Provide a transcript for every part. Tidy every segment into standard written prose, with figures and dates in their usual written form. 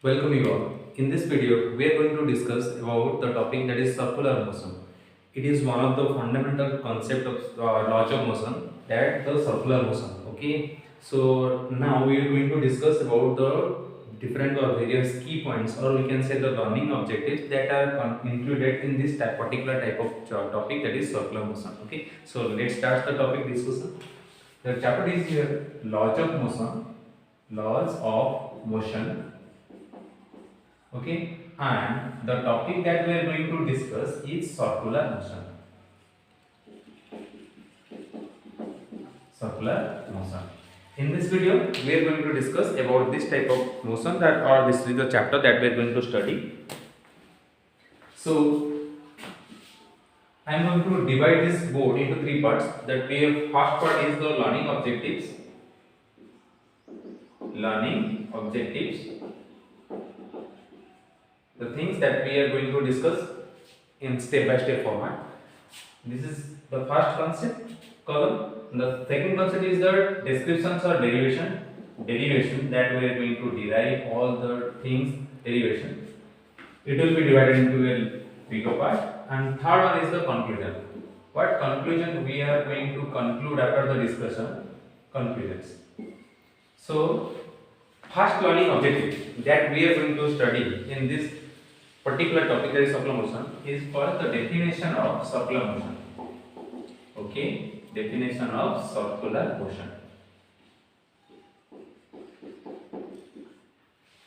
Welcome you all. In this video, we are going to discuss about the topic that is circular motion. It is one of the fundamental concept of laws of motion, that the circular motion. Okay. So now we are going to discuss about the different or various key points, or we can say the learning objectives that are included in this particular type of topic, that is circular motion. Okay. So let's start the topic discussion. The chapter is here laws of motion. Laws of motion. Okay, and the topic that we are going to discuss is circular motion. Circular motion. In this video, we are going to discuss about this type of motion, that or this is the chapter that we are going to study. So I am going to divide this board into three parts. That we have first part is the learning objectives. Learning objectives. The things that we are going to discuss in step-by-step format. This is the first concept column. The second concept is the descriptions or derivation. Derivation, that we are going to derive all the things, derivation. It will be divided into a bigger part. And third one is the conclusion. What conclusion we are going to conclude after the discussion? Conclusions. So, first learning objective that we are going to study in this particular topic, that is circular motion, is called the definition of circular motion. Okay, definition of circular motion.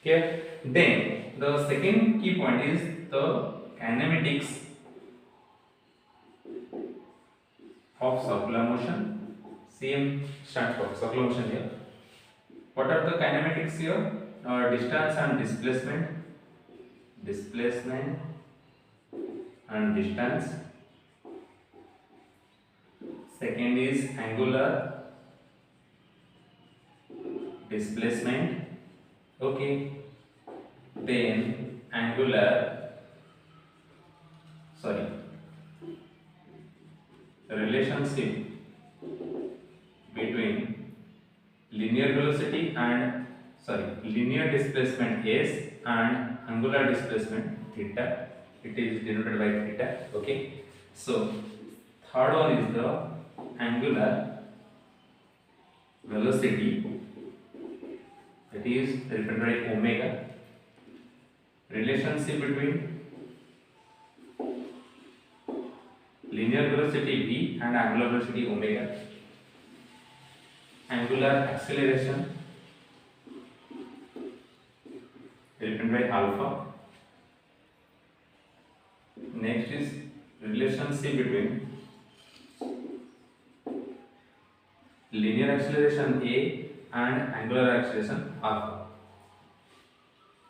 Okay, then the second key point is the kinematics of circular motion. CM stands for circular motion here. What are the kinematics here? Distance and displacement. Displacement and distance. Second is angular displacement. Okay. Then relationship between linear displacement s and angular displacement theta. It is denoted by theta. Okay. So third one is the angular velocity, that is represented by omega. Relationship between linear velocity v and angular velocity omega. Angular acceleration represented by alpha. Next is relationship between linear acceleration a and angular acceleration alpha.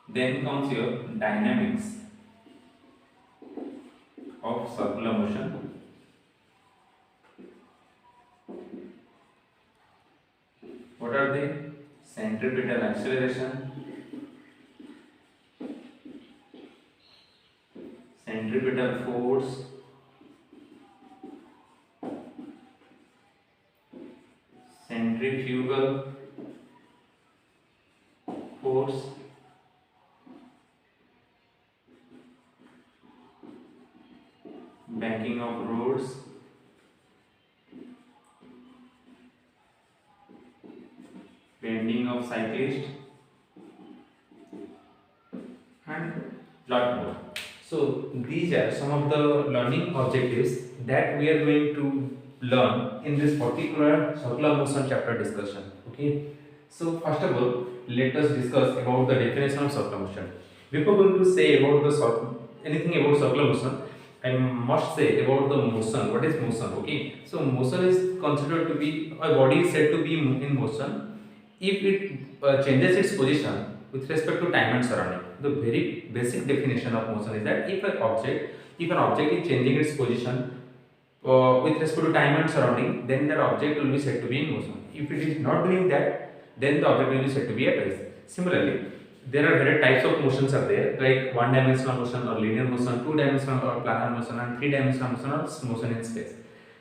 Then comes your dynamics of circular motion. What are they? Centripetal acceleration, centripetal force, centrifugal force, banking of roads, bending of cyclists, and lot more. So these are some of the learning objectives that we are going to learn in this particular circular motion chapter discussion. Okay. So first of all, let us discuss about the definition of circular motion. Before going to say about the anything about circular motion, I must say about the motion. What is motion? Okay. So motion is considered to be, a body is said to be in motion if it changes its position with respect to time and surrounding. The very basic definition of motion is that if an object is changing its position with respect to time and surrounding, then that object will be said to be in motion. If it is not doing that, then the object will be said to be at rest. Similarly, there are various types of motions are there, like one dimensional motion or linear motion, two dimensional or planar motion, and three dimensional motion or motion in space.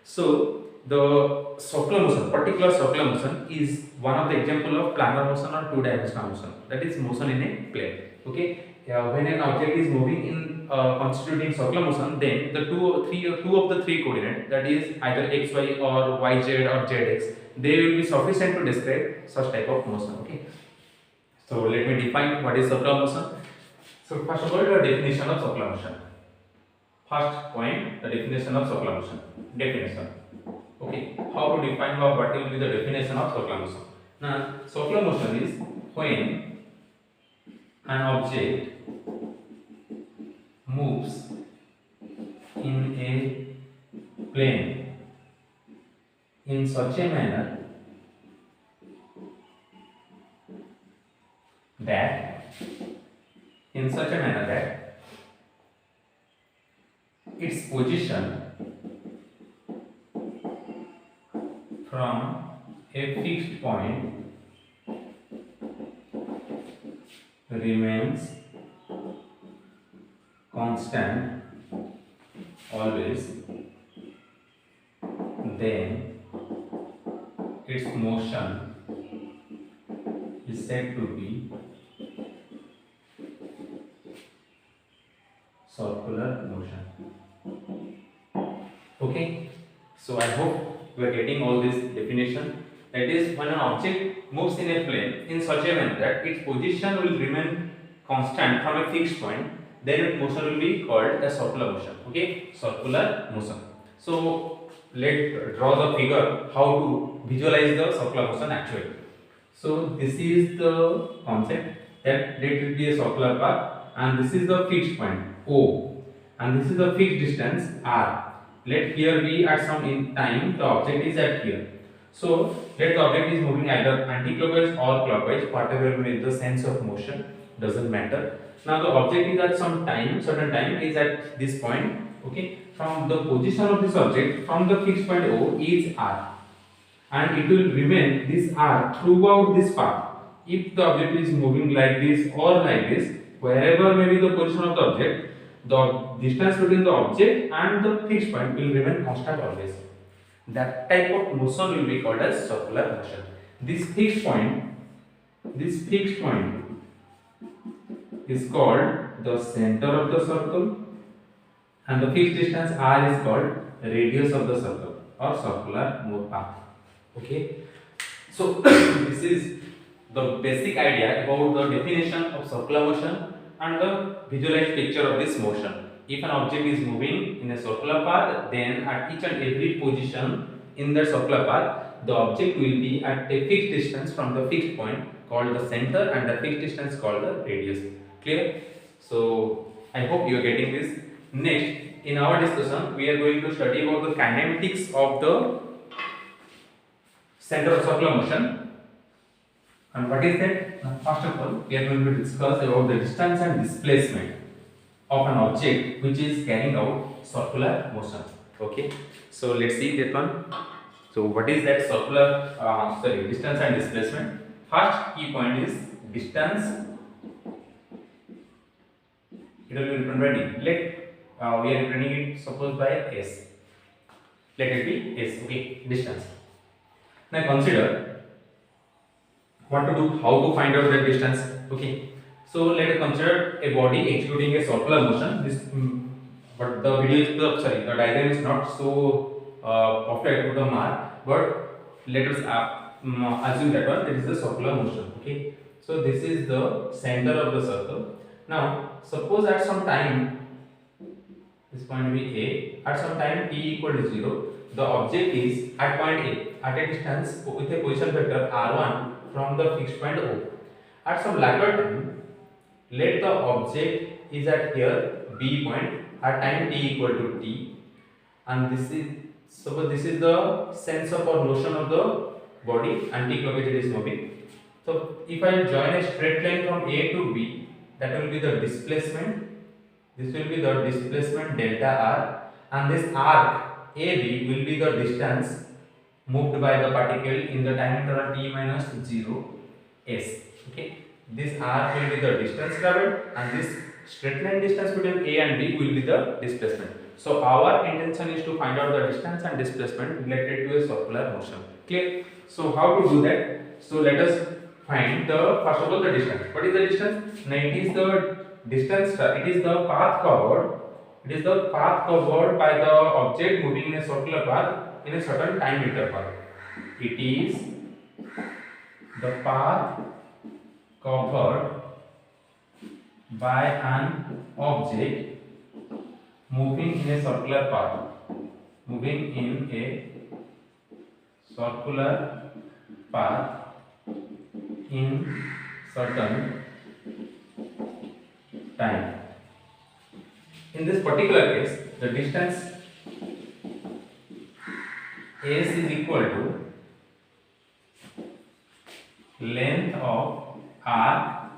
So the circular motion, particular circular motion, is one of the example of planar motion or two dimensional motion, that is motion in a plane. Okay, when an object is moving in constituting circular motion, then the two of the three coordinate, that is either x y or y z or z x, they will be sufficient to describe such type of motion. Okay, so let me define what is circular motion. So first of all, the definition of circular motion. First point, the definition of circular motion. Definition. Okay, how to define what will be the definition of circular motion? Now, circular motion is when an object moves in a plane in such a manner that its position from a fixed point remains constant always, then its motion is said to be circular motion. Okay, so I hope you are getting all this definition. That is, when an object moves in a plane in such a manner that its position will remain constant from a fixed point, then its motion will be called a circular motion. Okay, circular motion. So let's draw the figure how to visualize the circular motion actually. So this is the concept that let it be a circular path, and this is the fixed point O, and this is the fixed distance R. Let here be at some in time the object is at here. So let the object is moving either anti-clockwise or clockwise, whatever may the sense of motion, doesn't matter. Now the object is at some time, certain time is at this point. Okay, from the position of this object from the fixed point O is R, and it will remain this R throughout this path. If the object is moving like this or like this, wherever may be the position of the object, the distance between the object and the fixed point will remain constant always. That type of motion will be called as circular motion. This fixed point is called the center of the circle, and the fixed distance R is called radius of the circle or circular move path. Okay, so this is the basic idea about the definition of circular motion and the visualized picture of this motion. If an object is moving in a circular path, then at each and every position in the circular path, the object will be at a fixed distance from the fixed point called the center, and the fixed distance called the radius. Clear? So I hope you are getting this. Next, in our discussion, we are going to study about the kinematics of the center of circular motion. And what is that? Now, first of all, we are going to discuss about the distance and displacement of an object which is carrying out circular motion. Okay, so let's see that one. So what is that circular distance and displacement? First key point is distance. It will be written by D. Let we are representing it suppose by S. Let it be S. Okay, distance. Now consider what to do, how to find out the distance. Okay, so let us consider a body executing a circular motion. This, but the video is the diagram is not so perfect to the mark. But let us assume that one, it is the circular motion. Okay, so this is the center of the circle. Now suppose at some time, this point will be A. At some time t equal to 0, the object is at point A at a distance with a position vector r1 from the fixed point O. At some later time, let the object is at here B point at time t equal to t, and this is suppose this is the sense of or motion of the body, anti-clockwise it is moving. So if I join a straight line from A to B, that will be the displacement. This will be the displacement delta r, and this arc AB will be the distance moved by the particle in the time interval t minus 0 s. Okay, this r will be the distance traveled, and this straight line distance between A and B will be the displacement. So our intention is to find out the distance and displacement related to a circular motion. Clear? So how to do that? So let us find the first of all the distance. What is the distance? Now it is the distance. It is the path covered. It is the path covered by the object moving in a circular path in a certain time interval. It is the path covered by an object moving in a circular path. Moving in a circular path in certain time. In this particular case, the distance S is equal to length of arc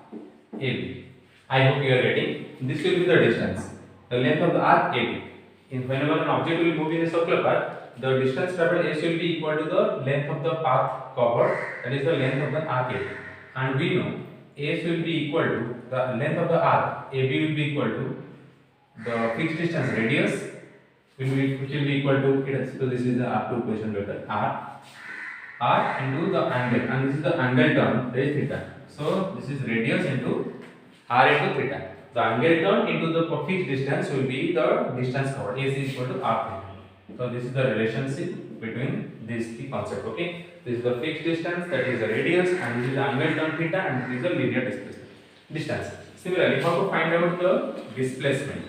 AB. I hope you are getting. This will be the distance, the length of the arc AB. Whenever an object will move in a circular path, the distance traveled S will be equal to the length of the path covered, that is the length of the arc AB. And we know S will be equal to the length of the arc AB will be equal to the fixed distance radius which will be equal to it. So this is the R2 position vector R into the angle, and this is the angle term, that is theta. So this is radius into R into theta. The angle term into the fixed distance will be the distance covered. S is equal to R theta. So this is the relationship between these three concepts. Okay, this is the fixed distance, that is the radius, and this is the angle term theta, and this is the linear distance. Similarly, how to find out the displacement?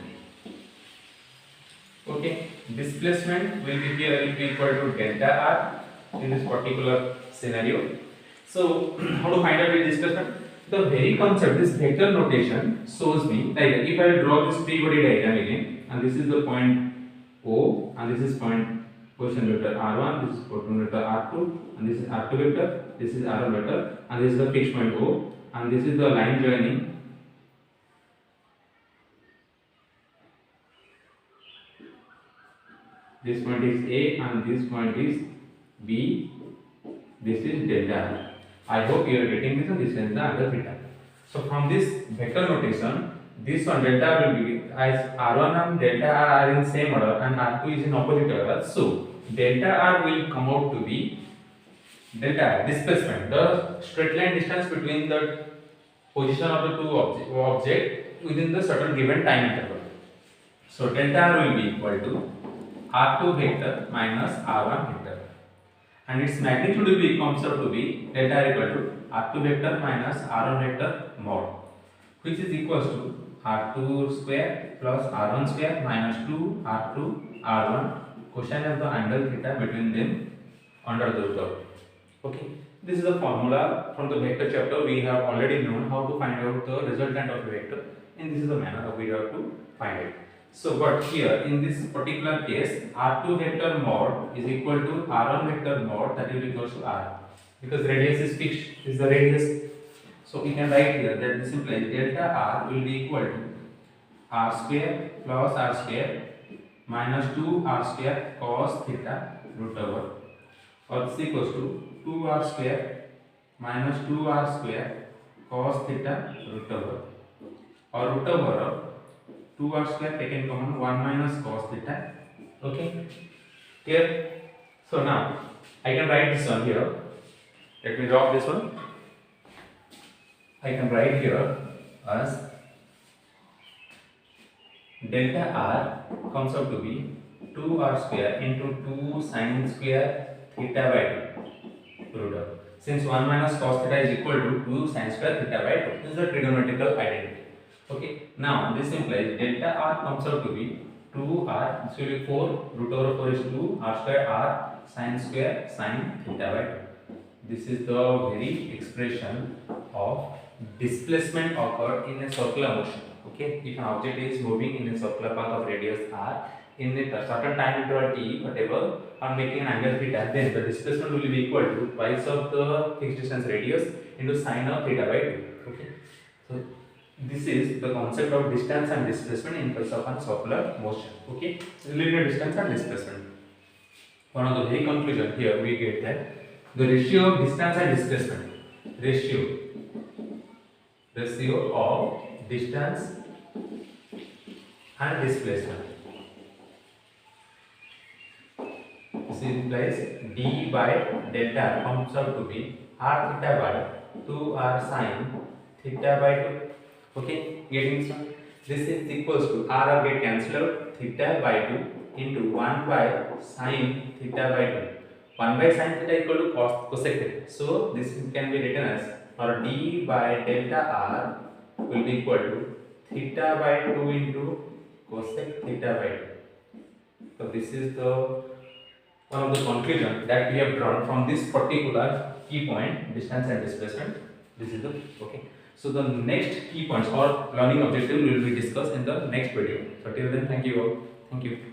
Okay, displacement will be here will be equal to delta R in this particular scenario. So how to find out the displacement? The very concept, this vector notation shows me like if I draw this free body diagram again, and this is the point O, and this is point position vector R1, this is position vector R2, and this is R2 vector, this is R1 vector, and this is the fixed point O, and this is the line joining. This point is A and this point is B. This is delta. I hope you are getting this, and this is the angle theta. So from this vector notation, this one delta will be as R1 and delta R are in same order and R2 is in opposite order. So delta R will come out to be delta R, displacement, the straight line distance between the position of the two object within the certain given time interval. So delta R will be equal to R2 vector minus R1 vector, and its magnitude will be comes out to be delta R equal to R2 vector minus R1 vector mod, which is equals to R2 square plus R1 square minus 2 R2 R1 cosine of the angle theta between them under the root of. Okay, this is the formula from the vector chapter. We have already known how to find out the resultant of a vector, and this is the manner of we have to find it. So, but here in this particular case, R2 vector mod is equal to R1 vector mod, that will be equal to R, because radius is fixed, is the radius. So we can write here that this implies delta R will be equal to R square plus R square minus 2 R square cos theta root over, or this equals to 2 R square minus 2 R square cos theta root over, or root over of 2 R square taken common 1 minus cos theta. Okay, here. So now I can write this one here. Let me drop this one. I can write here as delta R comes out to be 2 R square into 2 sin square theta by 2 root over. Since 1 minus cos theta is equal to 2 sin square theta by 2, this is a trigonometrical identity. Okay, now this implies delta R comes out to be 2R, this will be 4, root over 4 is 2, R square R sin square sin theta by 2. This is the very expression of displacement occurred in a circular motion. Okay, if an object is moving in a circular path of radius R in a certain time interval t, whatever, on making an angle theta, then the displacement will be equal to twice of the fixed distance radius into sine of theta by 2. Okay, so this is the concept of distance and displacement in case of a circular motion. Okay, linear distance and displacement. One of the very conclusion here we get that the ratio of distance and displacement, ratio of distance and displacement. This implies d by delta comes out to be r theta by 2r sine theta by 2. Okay, getting this one? This is equals to r get cancelled out, theta by 2 into 1 by sine theta by 2. 1 by sine theta equal to cosec theta. So this can be written as, or d by delta r will be equal to theta by 2 into cosec theta by 2. So this is the one of the conclusion that we have drawn from this particular key point, distance and displacement. This is the okay. So the next key points or learning objective will be discussed in the next video. So till then, thank you all. Thank you.